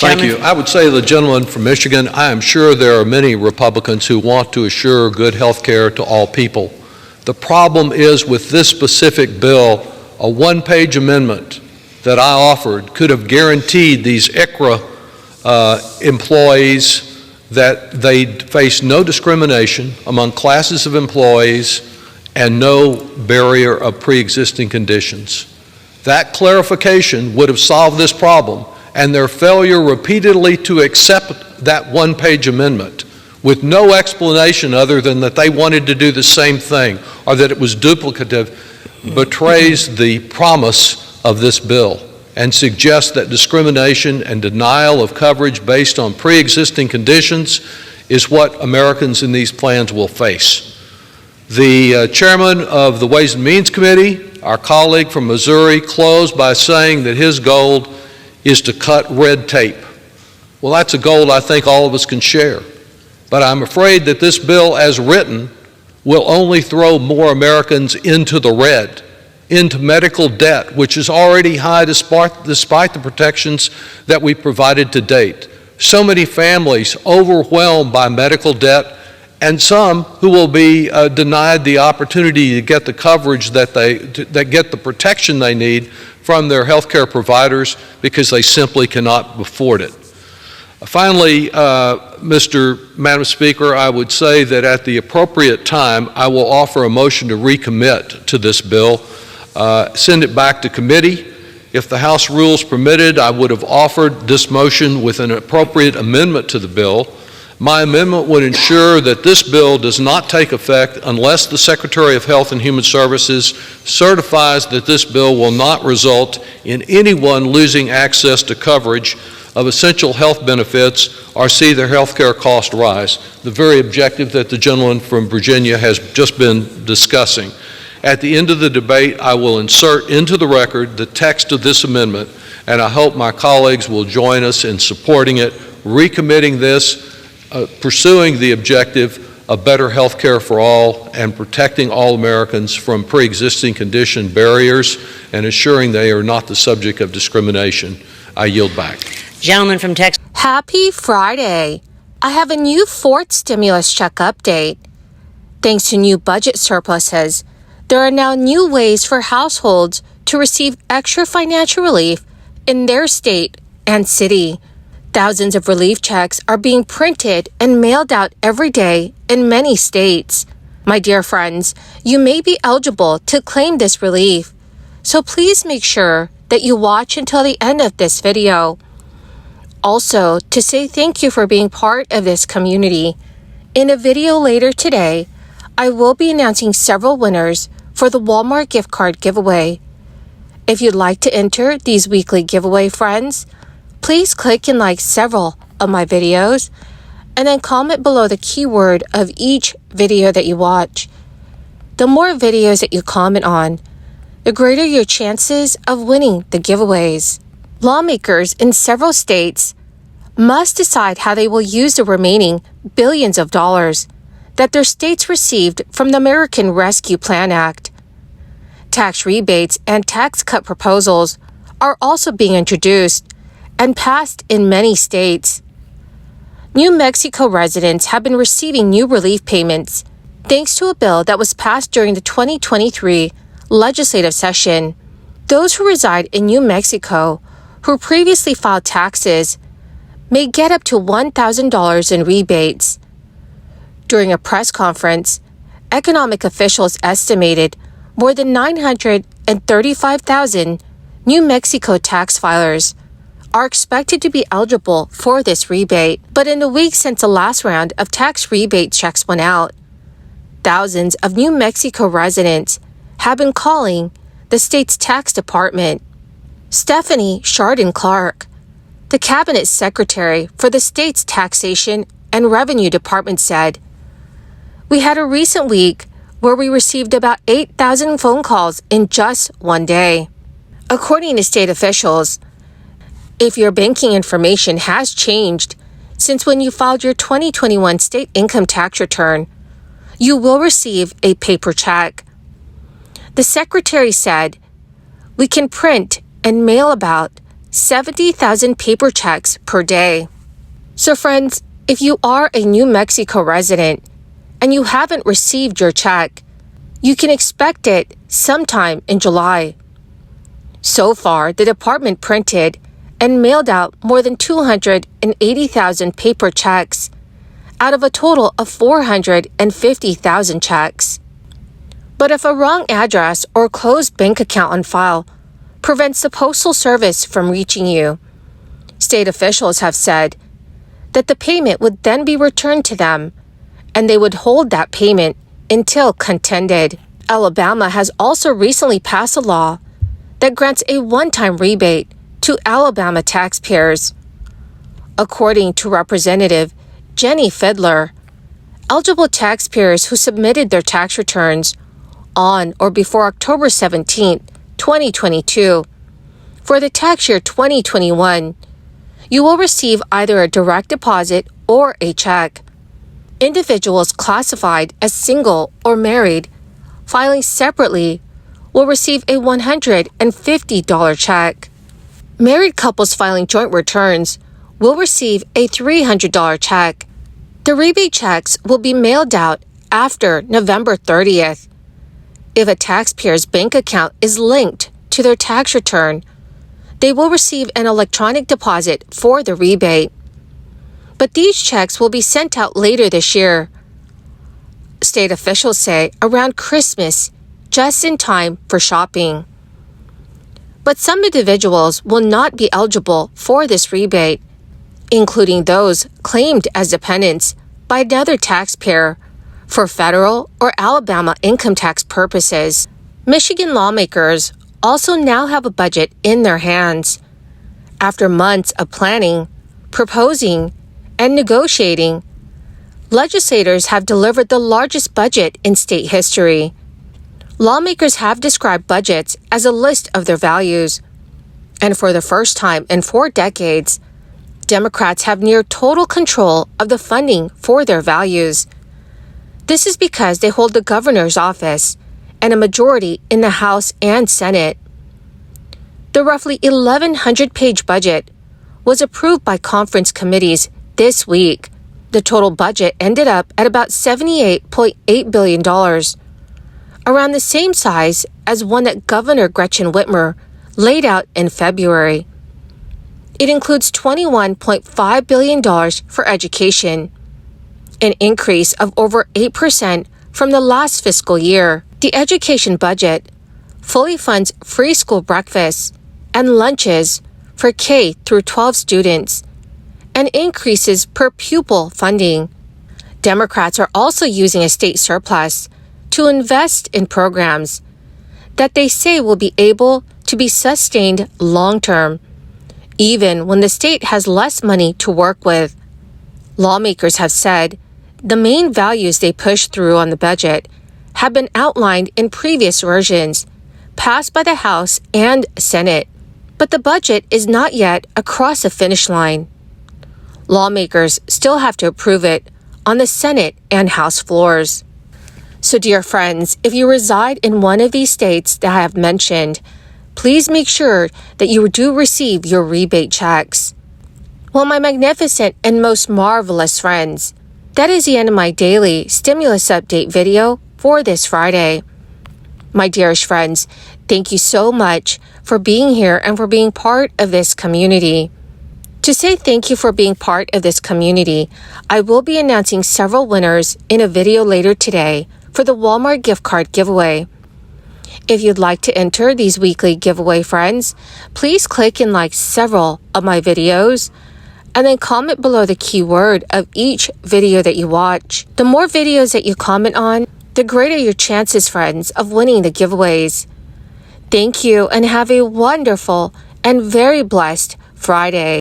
Thank you. I would say to the gentleman from Michigan, I am sure there are many Republicans who want to assure good health care to all people. The problem is with this specific bill, a one-page amendment that I offered could have guaranteed these ICHRA employees that they face no discrimination among classes of employees and no barrier of pre-existing conditions. That clarification would have solved this problem, and their failure repeatedly to accept that one-page amendment with no explanation other than that they wanted to do the same thing or that it was duplicative betrays the promise of this bill and suggests that discrimination and denial of coverage based on pre-existing conditions is what Americans in these plans will face. The chairman of the Ways and Means Committee, our colleague from Missouri, closed by saying that his goal is to cut red tape. Well, that's a goal I think all of us can share. But I'm afraid that this bill as written will only throw more Americans into the red, into medical debt, which is already high despite the protections that we provided to date. So many families overwhelmed by medical debt, and some who will be denied the opportunity to get the coverage that get the protection they need from their healthcare providers because they simply cannot afford it. Finally, Madam Speaker, I would say that at the appropriate time, I will offer a motion to recommit to this bill, send it back to committee. If the House rules permitted, I would have offered this motion with an appropriate amendment to the bill. My amendment would ensure that this bill does not take effect unless the Secretary of Health and Human Services certifies that this bill will not result in anyone losing access to coverage of essential health benefits or see their health care costs rise, the very objective that the gentleman from Virginia has just been discussing. At the end of the debate, I will insert into the record the text of this amendment, and I hope my colleagues will join us in supporting it, recommitting this, pursuing the objective of better health care for all and protecting all Americans from pre-existing condition barriers and ensuring they are not the subject of discrimination. I yield back. Gentleman from Texas. Happy Friday. I have a new fourth stimulus check update. Thanks to new budget surpluses, there are now new ways for households to receive extra financial relief in their state and city. Thousands of relief checks are being printed and mailed out every day in many states. My dear friends, you may be eligible to claim this relief, so please make sure that you watch until the end of this video. Also, to say thank you for being part of this community, in a video later today, I will be announcing several winners for the Walmart gift card giveaway. If you'd like to enter these weekly giveaway, friends, please click and like several of my videos and then comment below the keyword of each video that you watch. The more videos that you comment on, the greater your chances of winning the giveaways. Lawmakers in several states must decide how they will use the remaining billions of dollars that their states received from the American Rescue Plan Act. Tax rebates and tax cut proposals are also being introduced and passed in many states. New Mexico residents have been receiving new relief payments thanks to a bill that was passed during the 2023 legislative session. Those who reside in New Mexico who previously filed taxes may get up to $1,000 in rebates. During a press conference, economic officials estimated more than 935,000 New Mexico tax filers are expected to be eligible for this rebate. But in the weeks since the last round of tax rebate checks went out, thousands of New Mexico residents have been calling the state's tax department. Stephanie Chardon Clark, the cabinet secretary for the state's taxation and revenue department, said, "We had a recent week where we received about 8,000 phone calls in just one day." According to state officials, if your banking information has changed since when you filed your 2021 state income tax return, you will receive a paper check. The secretary said, "We can print and mail about 70,000 paper checks per day. So friends, if you are a New Mexico resident and you haven't received your check, you can expect it sometime in July. So far, the department printed and mailed out more than 280,000 paper checks out of a total of 450,000 checks. But if a wrong address or closed bank account on file prevents the Postal Service from reaching you, state officials have said that the payment would then be returned to them, and they would hold that payment until contended. Alabama has also recently passed a law that grants a one-time rebate to Alabama taxpayers. According to Representative Jenny Fiedler, eligible taxpayers who submitted their tax returns on or before October 17, 2022, for the tax year 2021, you will receive either a direct deposit or a check. Individuals classified as single or married, filing separately, will receive a $150 check. Married couples filing joint returns will receive a $300 check. The rebate checks will be mailed out after November 30th. If a taxpayer's bank account is linked to their tax return, they will receive an electronic deposit for the rebate. But these checks will be sent out later this year. State officials say around Christmas, just in time for shopping. But some individuals will not be eligible for this rebate, including those claimed as dependents by another taxpayer for federal or Alabama income tax purposes. Michigan lawmakers also now have a budget in their hands. After months of planning, proposing, and negotiating, legislators have delivered the largest budget in state history. Lawmakers have described budgets as a list of their values. And for the first time in 4 decades, Democrats have near total control of the funding for their values. This is because they hold the governor's office and a majority in the House and Senate. The roughly 1,100-page budget was approved by conference committees this week. The total budget ended up at about $78.8 billion, around the same size as one that Governor Gretchen Whitmer laid out in February. It includes $21.5 billion for education, an increase of over 8% from the last fiscal year. The education budget fully funds free school breakfasts and lunches for K through 12 students and increases per pupil funding. Democrats are also using a state surplus to invest in programs that they say will be able to be sustained long-term, even when the state has less money to work with. Lawmakers have said the main values they push through on the budget have been outlined in previous versions passed by the House and Senate, but the budget is not yet across the finish line. Lawmakers still have to approve it on the Senate and House floors. So dear friends, if you reside in one of these states that I have mentioned, please make sure that you do receive your rebate checks. Well, my magnificent and most marvelous friends, that is the end of my daily stimulus update video for this Friday. My dearest friends, thank you so much for being here and for being part of this community. To say thank you for being part of this community, I will be announcing several winners in a video later today for the Walmart gift card giveaway. If you'd like to enter these weekly giveaway, friends, please click and like several of my videos and then comment below the keyword of each video that you watch. The more videos that you comment on, the greater your chances, friends, of winning the giveaways. Thank you and have a wonderful and very blessed Friday.